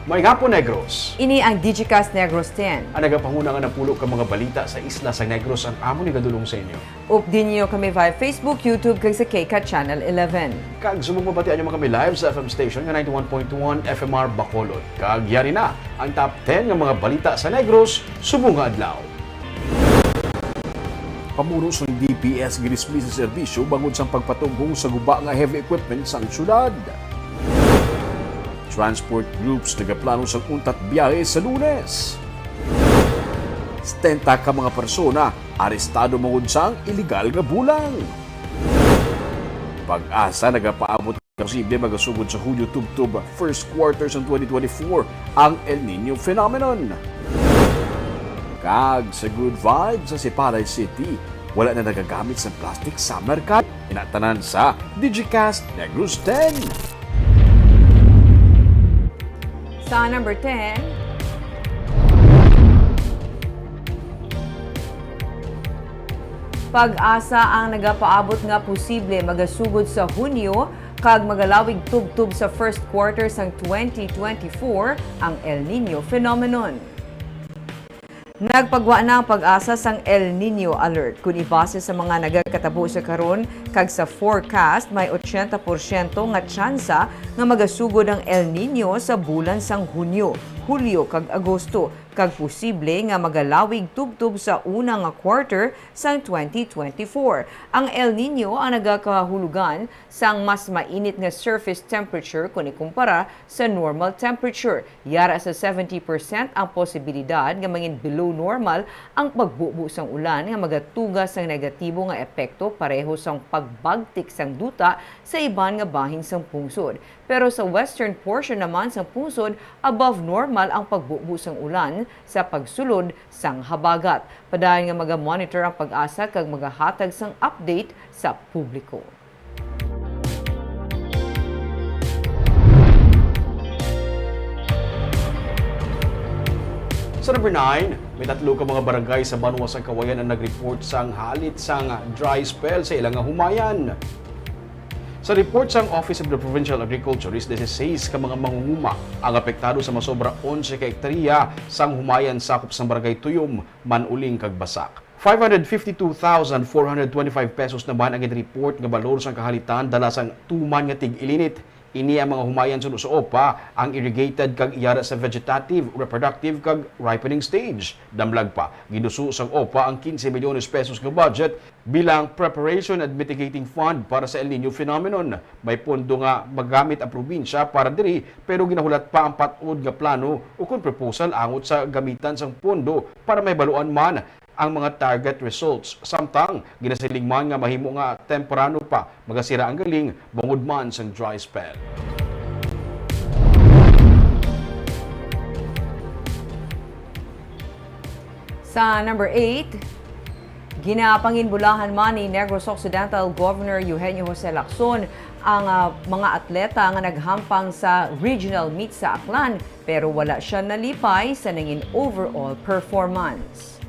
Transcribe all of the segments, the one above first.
May hapon, Negros. Ini ang Digicast Negros 10. Ang nagapanguna nga napulo ka mga balita sa isla sa Negros ang amo ni gadulong sa inyo. Updin niyo kami via Facebook, YouTube, kag sa KCAT Channel 11. Kag sumugmabatian niyo mga kami live sa FM station nga 91.1 FMR Bacolod. Kag yari na ang top 10 nga mga balita sa Negros subong nga adlaw. Pamuro sa DPS ginismi sa serbisyo bangod sa pagpatumbong sa guba nga heavy equipment sa syudad. Transport groups nagaplano sa untat biyahe sa Lunes. 70 ka mga persona arestado mangod sang illegal nga bulang. Pag-asa nagapaabot ng posible magasugod sa Hulyo tubtob first quarter sa 2024 ang El Nino phenomenon. Kag sa good vibes sa Sipalay City, wala na nagagamit sa plastic sa merkat. Inatanan sa Digicast Negros 10. Sa number 10, Pag-asa ang nagapaabot nga posible magasugod sa Hunyo kag magalawig tubtub sa first quarter sang 2024 ang El Nino phenomenon. Nagpagwa na ang pag-asa sang El Nino alert. Kung ibase sa mga nagakatabo sa karon kag sa forecast, may 80% nga tsansa nga magasugod ang El Nino sa bulan sang Hunyo, Hulyo kag Agosto, kag posible nga magalawig tubtub sa unang nga quarter sang 2024. Ang El Nino ang nagakahulugan sang mas mainit nga surface temperature kung ikumpara sa normal temperature. Yara sa 70% ang posibilidad nga mangin below normal ang pagbubo sang ulan nga magatugas sang negatibo nga epekto pareho sang pagbagtik sang duta sa iban nga bahin sang pungsod. Pero sa western portion naman sang pungsod, above normal ang pagbubo sang ulan sa pagsulod sang habagat. Padayon nga maga-monitor ang pag-asa kag magahatag sang update sa publiko. Sa number 9, may tatlo ka mga barangay sa Banwa sa Kawayan ang nag-report sang halit sang dry spell sa ilang humayan. Sa report sang Office of the Provincial Agriculturist, 16 ka mga mangunguma ang apektado sa masobra 11 ka hektarya sang humayan sakop sang barangay Tuyom, Manuling kag Basak. 552,425 pesos naman ang report nga balor sang kahalitan dala sang tuman nga tig-ilinit. Ini ang mga humayan sa OPA ang irrigated kag iyara sa vegetative, reproductive kag ripening stage. Damlag pa, ginusu sang OPA ang 15 milyones pesos nga budget bilang preparation and mitigating fund para sa El Nino phenomenon. May pondo nga magamit ang probinsya para diri pero ginahulat pa ang patod nga plano o kung proposal angot sa gamitan sang pondo para may baluan man ang mga target results. Samtang ginasiling man nga mahimo nga temporano pa magasira ang galing bangod man sang dry spell. Sa number 8, ginapanginbulahan man ni Negros Occidental Governor Eugenio Jose Lacson ang mga atleta nga naghampang sa regional meet sa Aklan pero wala siya nalipay sa nangin overall performance.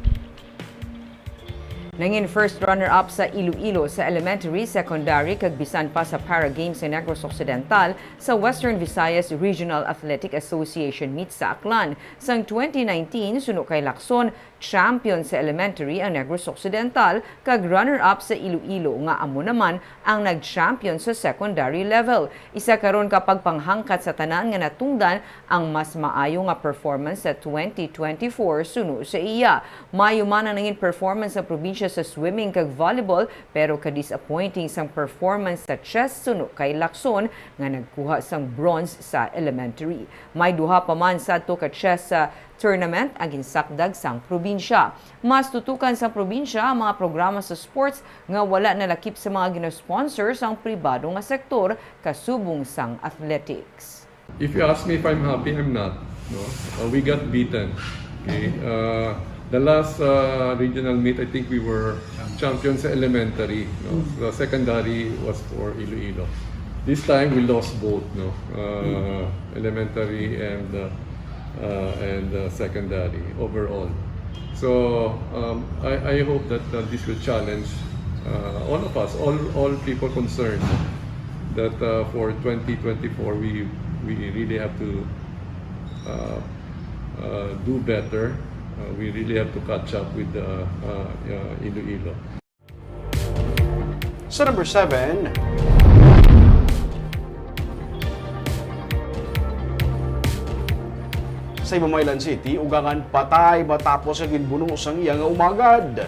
Nangin first runner-up sa Iloilo sa elementary, secondary, kag bisan pa sa Para Games sa Negros Occidental sa Western Visayas Regional Athletic Association meet sa Aklan. Sang 2019, suno kay Lacson, champion sa elementary ang Negros Occidental, kag runner-up sa Iloilo nga amo naman ang nag-champion sa secondary level. Isa karon kapag panghangkat sa tanan nga natungdan ang mas maayo nga performance sa 2024 suno sa iya. Mayo man ang nangin performance sa probinsya sa swimming kag volleyball pero ka-disappointing sang performance sa chess suno kay Lacson nga nagkuha sang bronze sa elementary. May duha pa man sa ka chess sa tournament ang ginsakdag sang probinsya. Mas tutukan sa probinsya ang mga programa sa sports nga wala nalakip sa mga gina-sponsor sang pribado nga sektor kasubong sang athletics. If you ask me if I'm happy, I'm not. No? We got beaten. Okay. The last regional meet, I think we were champions sa elementary. No? The secondary was for Iloilo. This time we lost both, no? Elementary and secondary overall. So I hope that this will challenge all of us, all people concerned, that for 2024 we really have to do better. We really have to catch up with Iloilo. Sa number 7, sa Imamaylan City, ugangan patay matapos ang ginbuno sang iya nga umagad.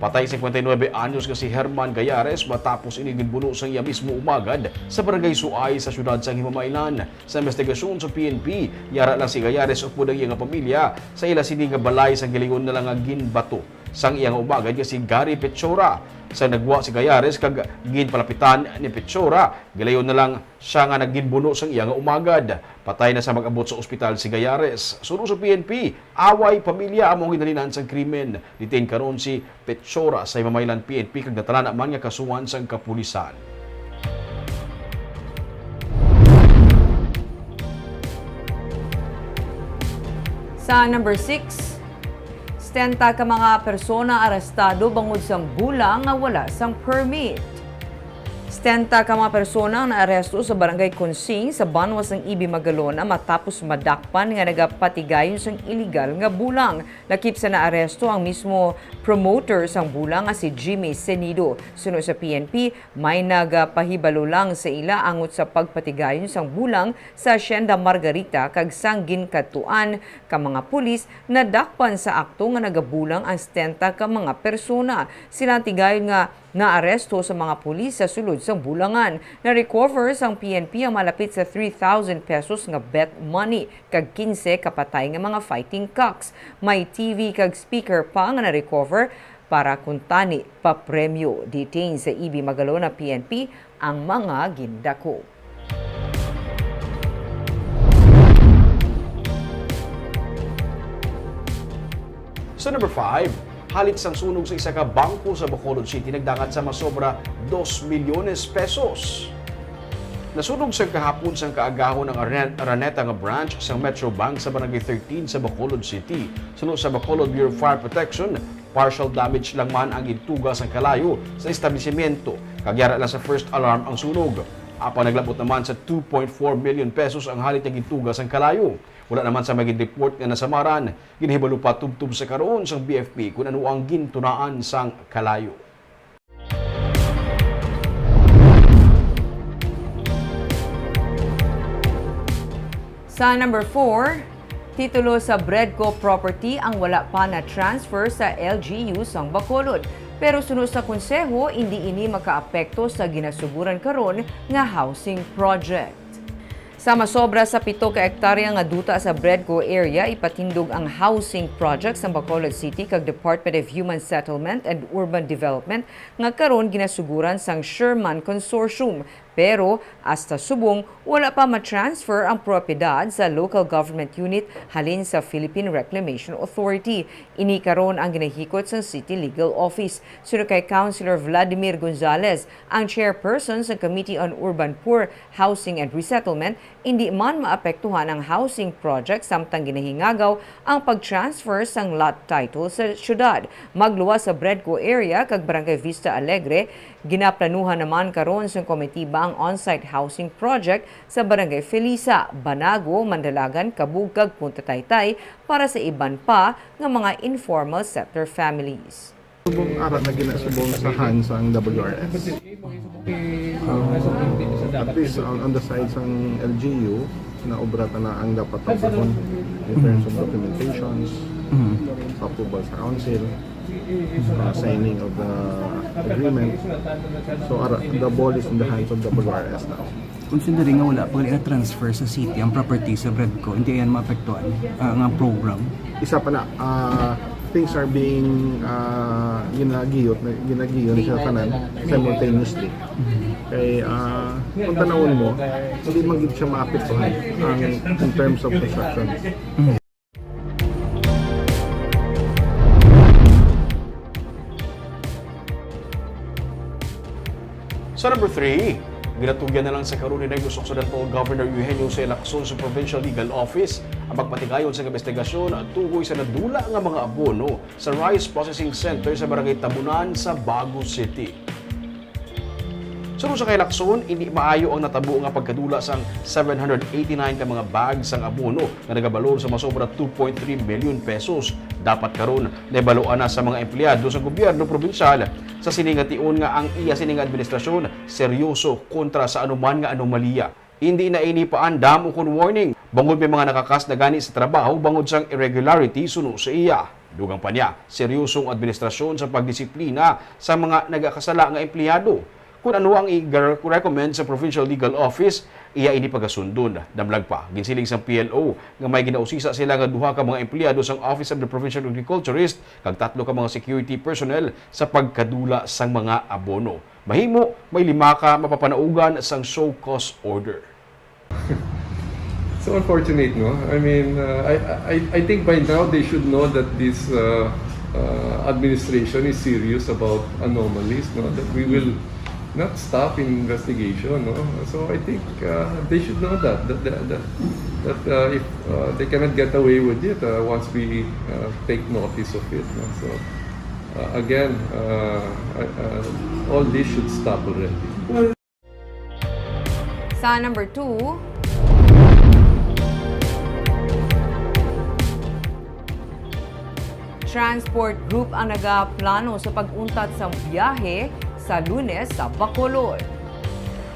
Patay 59 anyos nga si Herman Gayares matapos ini ginbuno sang iya mismo umagad sa barangay Suay sa syudad sang Himamaylan. Sa investigasyon sa PNP, yara lang si Gayares upod ang iya nga pamilya sa ila sini nga balay sa gilingon na lang nga ginbato sang iya nga umagad nga si Gary Pechora. Sa nagwa si Gayares kag ginpalapitan ni Pechora, gilayon na lang siya nga nagginbuno sang iya nga umagad. Patay na sa mag-abot sa ospital si Gayares. Sunod sa PNP, away pamilya among ginalinan sang krimen. Detain karon si Pechora sa Imamaylan PNP kag natalan man nga kasuhan sang kapulisan. Sa number 6, 70 ka mga persona arestado bangod sang bulang nga wala sang permit. 70 ka mga persona ang naaresto sa barangay Consing sa Banwas ng Ibi Magalona matapos madakpan nga nagapatigayon sang illegal nga bulang. Lakip sa naaresto ang mismo promoter sang bulang nga si Jimmy Senido. Sunod sa PNP, may nagapahibalo lang sa ila angot sa pagpatigayon sang bulang sa Hacienda Margarita kag sang ginkatuan ka mga pulis na dakpan sa akto nga nagabulang ang 70 ka mga persona. Sila tigayon nga naaresto sa mga pulis sa sulod sang bulangan. Na-recover sang PNP ang malapit sa 3,000 pesos nga bet money kag 15 kapatay nga mga fighting cocks. May TV kag speaker pa nga na-recover para kuntani pa premyo. Detain sa Ibi Magalona PNP ang mga gindako. Sa number 5, halit sang sunog sa isa ka bangko sa Bacolod City nagdangat sa masobra 2 milyones pesos. Nasunog sa kahapon sang kaagahon ng Araneta nga branch sa Metro Bank sa Barangay 13 sa Bacolod City. Sunod sa Bacolod Bureau of Fire Protection, partial damage lang man ang ituga sa kalayo sa establishmento. Kagyara lang sa first alarm ang sunog. Apa naglabot naman sa 2.4 million pesos ang halit nga gitugas ang kalayo. Wala naman sa maging report nga nasamaran. Ginhibalo pa tubtub sa karoon sang BFP kung ano ang gintunaan sang kalayo. Sa number 4, titulo sa Bredco property ang wala pa na transfer sa LGU sang Bacolod. Pero sunod sa konseho, hindi ini makaapekto sa ginasuguran karon nga housing project. Sa masobra sa 7 ka hektarya nga duta sa Bredco area, ipatindog ang housing project sa Bacolod City kag Department of Human Settlement and Urban Development nga karon ginasuguran sang Sherman Consortium. Pero hasta subong, wala pa matransfer ang propiedad sa local government unit halin sa Philippine Reclamation Authority. Ini karon ang ginahikot sa City Legal Office. Sunod kay Councilor Vladimir Gonzalez, ang chairperson sa Committee on Urban Poor, Housing and Resettlement, hindi man maapektuhan ang housing project samtang ginahingagaw ang pag-transfer sang lot title sa syudad. Magluwas sa Bredco area kag Barangay Vista Alegre, ginaplanuhan naman karon sa committee ba ang on-site housing project sa Barangay Felisa, Banago, Mandalagan, Kabug kag Punta Taytay para sa iban pa nga mga informal sector families. Subong ara na ginasubong sa hands ang WRS. At least on the side ng LGU, na obrata na ang dapat tapon in terms of documentations, approval sa council, signing of the agreement. So the ball is in the hands of WRS now. Considering nga wala pag transfer sa city ang property sa Bredco, hindi yan maapektuhan ang program. Isa pa na, things are being ginagiyot siya tanan simultaneously. Kay kung tanawon mo, hindi man gid siya maapektuhan in terms of construction. Sa number 3, ginatugyan na lang sa karon ni Negros Occidental Governor Eugenio C. Lacson sa Provincial Legal Office ang pagpatigayon sa investigasyon at tugoy sa nadula nga mga abono sa Rice Processing Center sa Barangay Tabunan sa Bago City. Sunod sa kay Lacson, hindi maayo ang natabo nga pagkadula sang 789 ka mga bags sang abono nga nagabalor sa masobra 2.3 billion pesos. Dapat karon nabaluan na sa mga empleyado sa gobyerno probinsyal sa siningation nga ang iya sining administrasyon seryoso kontra sa anuman nga anomalya. Hindi na inipaan damo kon warning. Bangod may mga nakakas na gani sa trabaho bangod sang irregularity suno sa iya. Dugang pa niya, seryosong administrasyon sa pagdisiplina sa mga nagakasala nga empleyado. Kung ano ang i-recommend sa Provincial Legal Office, iya ini pagasundon. Damlag pa, ginsiling sa PLO nga may ginausisa sila nga duha ka mga empleyado sa Office of the Provincial Agriculturist kag 3 ka mga security personnel sa pagkadula sang mga abono. Mahimo, may 5 ka mapapanaugan sang show cause order. So unfortunate, no? I mean, I think by now they should know that this administration is serious about anomalies, no? That we will not stop in investigation, no? So I think they should know that if they cannot get away with it once we take notice of it, no? So again, all this should stop already. Sa number 2, Transport Group ang nagaplano sa pag-untat sa biyahe sa Lunes sa Bacolod.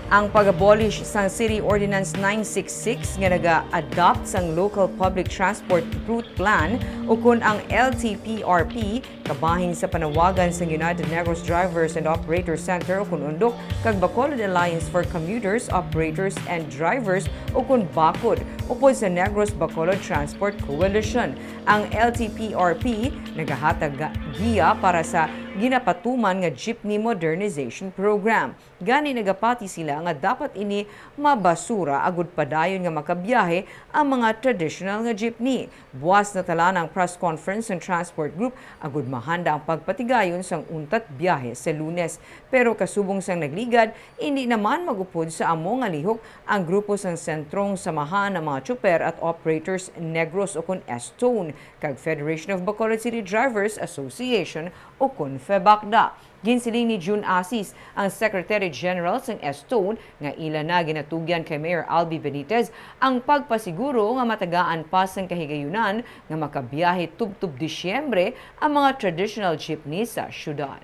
Ang pag-abolish sa City Ordinance 966 nga naga-adopt sang Local Public Transport Route Plan o kun ang LTPRP kabahin sa panawagan sa United Negros Drivers and Operators Center o kun undok kag Bacolod Alliance for Commuters, Operators and Drivers o kun BACOD upod sa Negros Bacolod Transport Coalition. Ang LTPRP nagahatag giya para sa ginapatuman nga jeepney modernization program. Gani nagapati sila nga dapat ini mabasura agud padayon nga makabiyahe ang mga traditional nga jeepney. Buwas na tala ng press conference ng Transport Group agud mahanda ang pagpatigayon sang untat biyahe sa Lunes. Pero kasubong sang nagligad, hindi naman magupod sa amo nga lihok ang grupo sang sentrong samahan ng mga tsuper at operators Negros o kun Estone kag Federation of Bacolod City Drivers Association o kun FEBACDA. Ginsiling ni June Asis, ang Secretary General ng Estone, nga ila na ginatugyan kay Mayor Albi Benitez ang pagpasiguro nga matagaan pa sang kahigayunan nga makabiyahe tubtub Disyembre ang mga traditional jeepney sa syudad.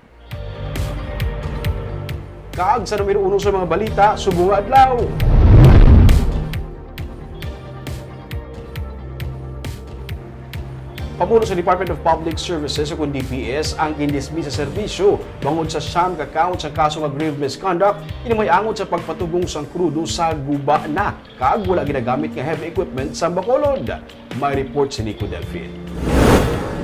Kaag sa numero 1 sa mga balita, subong adlaw. Pamuno sa Department of Public Services o kung DPS ang gindismiss sa serbisyo bangod sa siyam ka count sa kaso nga grave misconduct may angot sa pagpatubong sang krudo sa guba na kaag wala ginagamit nga heavy equipment sa Bacolod. May report si Nico Delfin.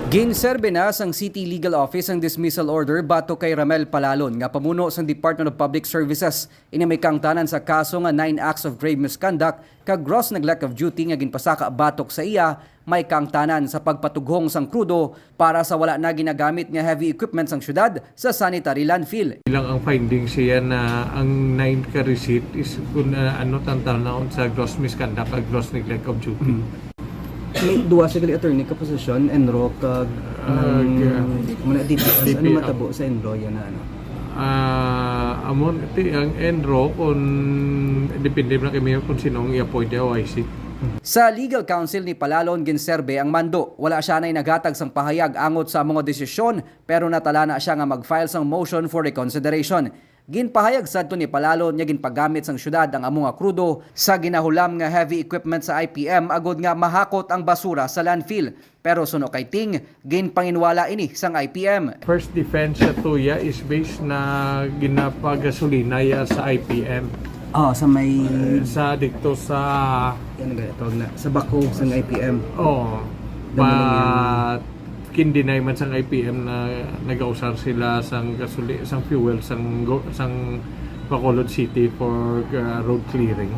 Ginserbe na sang City Legal Office ang dismissal order bato kay Ramel Palalon nga pamuno sa Department of Public Services. Ini may kangtanan sa kaso nga 9 acts of grave misconduct kag gross neglect of duty nga ginpasaka batok sa iya, may kangtanan sa pagpatughong sang krudo para sa wala na ginagamit nga heavy equipment sang syudad sa sanitary landfill. Ilang ang findings siya na ang 9 ka receipt is kung tantanon sa gross misconduct at gross neglect of duty. May duwa sa gali attorney ka posisyon, enro kag muna DPS, ano matabo sa enro yan na ano? Amon, ang enro kung depende na kami kung sinong i-appoint o IC. Sa legal counsel ni Palalon ginserbe ang mando. Wala siya na'y naghatag sang pahayag angot sa mga desisyon pero natala na siya nga mag-file sang motion for reconsideration. Ginpahayag sadto ni Palalon nga ginpagamit sang syudad ang amo nga krudo sa ginahulam nga heavy equipment sa IPM agod nga mahakot ang basura sa landfill. Pero suno kay Ting, ginpanginwala ini sang IPM. First defense sa tuya is based na ginapagasolina ya sa IPM. Sa may Sa dikto sa ano ga tawag na sa bakog sang IPM. But kindinay man sang IPM na nagausar sila sang sang fuel sang Bacolod City for road clearing.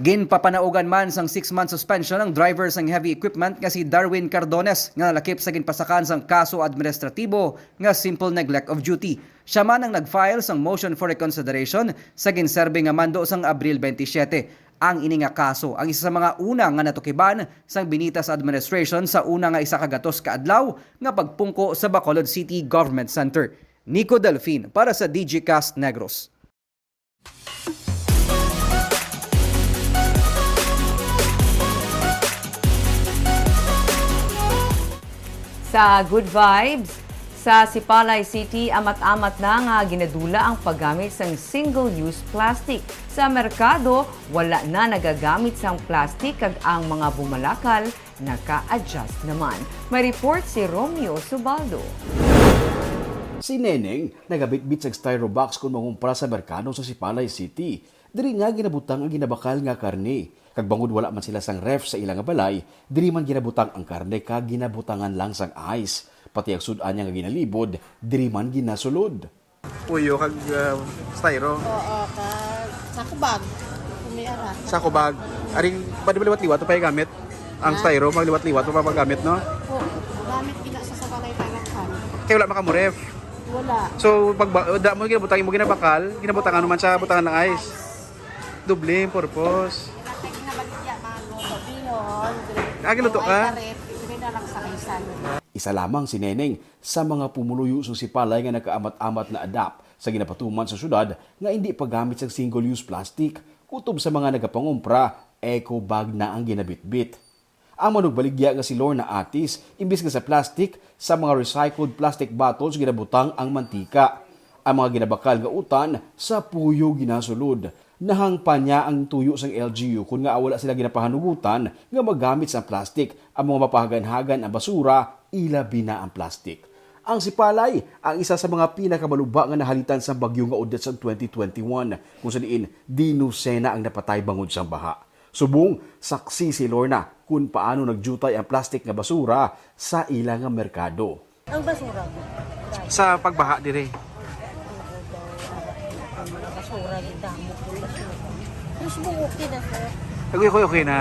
Ginpapanaugan man sang 6-month suspension ang driver sang heavy equipment nga si Darwin Cardones nga nalakip sa ginpasakan sang kaso administratibo nga simple neglect of duty. Siya man ang nag-file sang motion for reconsideration sa ginserbe nga mando sang Abril 27. Ang ini nga kaso ang isa sa mga una nga natukiban sang Binitas administration sa una nga isa ka gatos ka adlaw nga pagpungko sa Bacolod City Government Center. Nico Delfin para sa DGCast Negros. Sa Good Vibes, sa Sipalay City, amat-amat na nga ginadula ang paggamit ng single-use plastic. Sa merkado, wala na nagagamit sang plastic kag ang mga bumalakal naka-adjust naman. May report si Romeo Subaldo. Si Neneng nagabitbit sa styrobox kung mangumpra sa merkado sa Sipalay City. Diri nga ginabutang ang ginabakal nga karne. Kag bangod wala man sila sang ref sa ilang nga balay, diri man ginabutang ang karne kag ginabutangan lang sang ice. Pati ang sudan niya nga ginalibod, diri man ginasulod. Puyo kag styro. Oo, sa kubag. Kumiyara. Sa kubag. Aring pwede ba liwat-liwat pa gamit? Ang styro, magliwat-liwat pa gamit, no? Oo, gamit gina sa sabalay tagakan. Kaya wala makamuref. Wala. So, pag da mo ginabutang mo ginabakal, ginabutangan naman sa butangan ng ice. Doble yung purpose. Natay ginabaligya, maluto. Bihon. Luto ka? Dire na lang sa isan. Isa lamang si Neneng sa mga pumuluyo sa Sipalay nga nakaamat-amat na adapt sa ginapatuman sa syudad nga hindi paggamit sa single-use plastic. Kutob sa mga nagapangumpra, eco bag na ang ginabitbit. Ang manugbaligya nga si Lorna Atis, imbis nga sa plastic, sa mga recycled plastic bottles ginabutang ang mantika. Ang mga ginabakal nga utan sa puyo ginasulod. Nahangpa niya ang tuyo sang LGU kung nga wala sila ginapahanugutan nga magamit sa plastic. Ang mga mapahagan-hagan ang basura, ilabi na ang plastic. Ang Sipalay, ang isa sa mga pinakamalubha nga nahalitan sa bagyo nga udet sa 2021 kung sa diin dinusena ang napatay bangod sa baha. Subong, saksi si Lorna kung paano nagjutay ang plastic nga basura sa ilang nga merkado. Ang basura ko. Sa pagbaha dire. Ang mga basura, gidamo ko basura. Mas okay na sir. Okay na.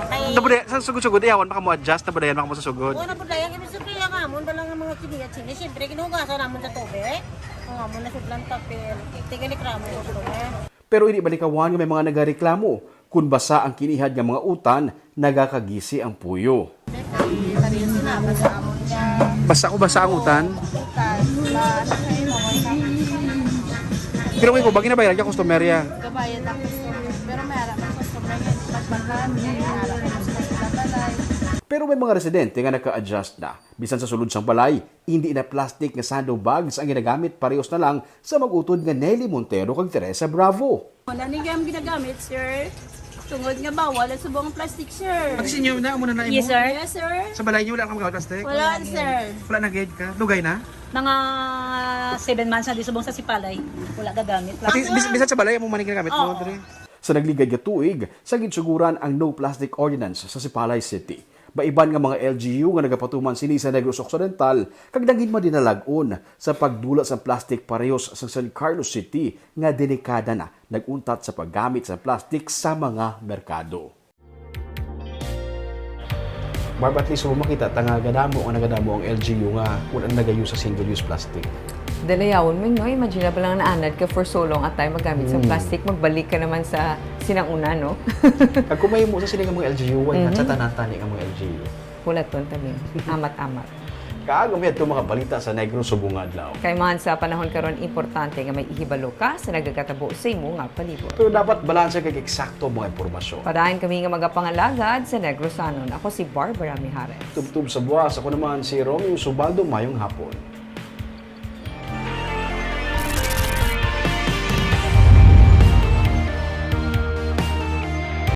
Kay, Nabudaya, sa sugod-sugod, iyawan maka mo adjust, nabadayan maka mo sa sugod. oo na po dahil kami sa kaya nga, mo lang ang mga kini at sini. Siyempre, ginugasan naman sa tubig. Nga mo na sudlan tapil. Tigalik ramo ko ito Pero hindi balikawan nga may mga nagareklamo kung basa ang kinihad nga mga utan, nagakagisi ang puyo. Sabi sila, basta mo niya. Basa ang utan. Utan, ano kayo, Pero kung ba ginabayaran ka customer ya? gabayan ang customer. Pero may harap ang customer ngayon. Pagbakan, may harap ang customer sa balay. Pero may mga residente nga naka-adjust na. Bisan sa sulod sang balay, hindi na plastic nga sandbags ang ginagamit, parehos na lang sa mag-utod nga Nelly Montero kag Teresa Bravo. Wala ni gam ginagamit, sir. Tungod nga bawal ang subong plastic, sir. Pati sinyo na, muna na imo. Yes, sir. Yes, sir. Sa balay niyo wala kang magamit plastic? Wala, sir. Wala na gate ka? Lugay na? Mga 7 months na di subong sa Sipalay. Wala gagamit. Pati bisan sa balay mo man ginagamit mo Oo. dire. Sa nagligad nga tuig, sa ginsuguran ang No Plastic Ordinance sa Sipalay City. Baiban nga mga LGU nga nagapatuman sini sa Negros Occidental, kag dangin man dinalag-on sa pagdula sa plastic parehos sa San Carlos City nga delikada na naguntat sa paggamit sa plastic sa mga merkado. Barb, at least makita nagadamo ang LGU nga kung ang nagayo sa single-use plastic. Dalayawon mo, no? Imagine na lang naanad ka for so long at tayo magamit sa plastic, magbalik ka naman sa sinanguna, no? Kag kung may mo sa sila nga mga LGU, wala sa tanatani ang mga LGU. Kulat ton tabi. Amat-amat. Kaagam yan itong mga balita sa Negros Subong Adlaw. Kay man sa panahon karon importante nga may ihibalo ka sa nagagatabo sa imo nga palibot. Pero dapat balanse kag eksakto mga impormasyon. Padayon kami nga magapangalagad sa Negrosanon. Ako si Barbara Mijares. Tubtub sa buwas, ako naman si Romeo Subaldo, mayong hapon.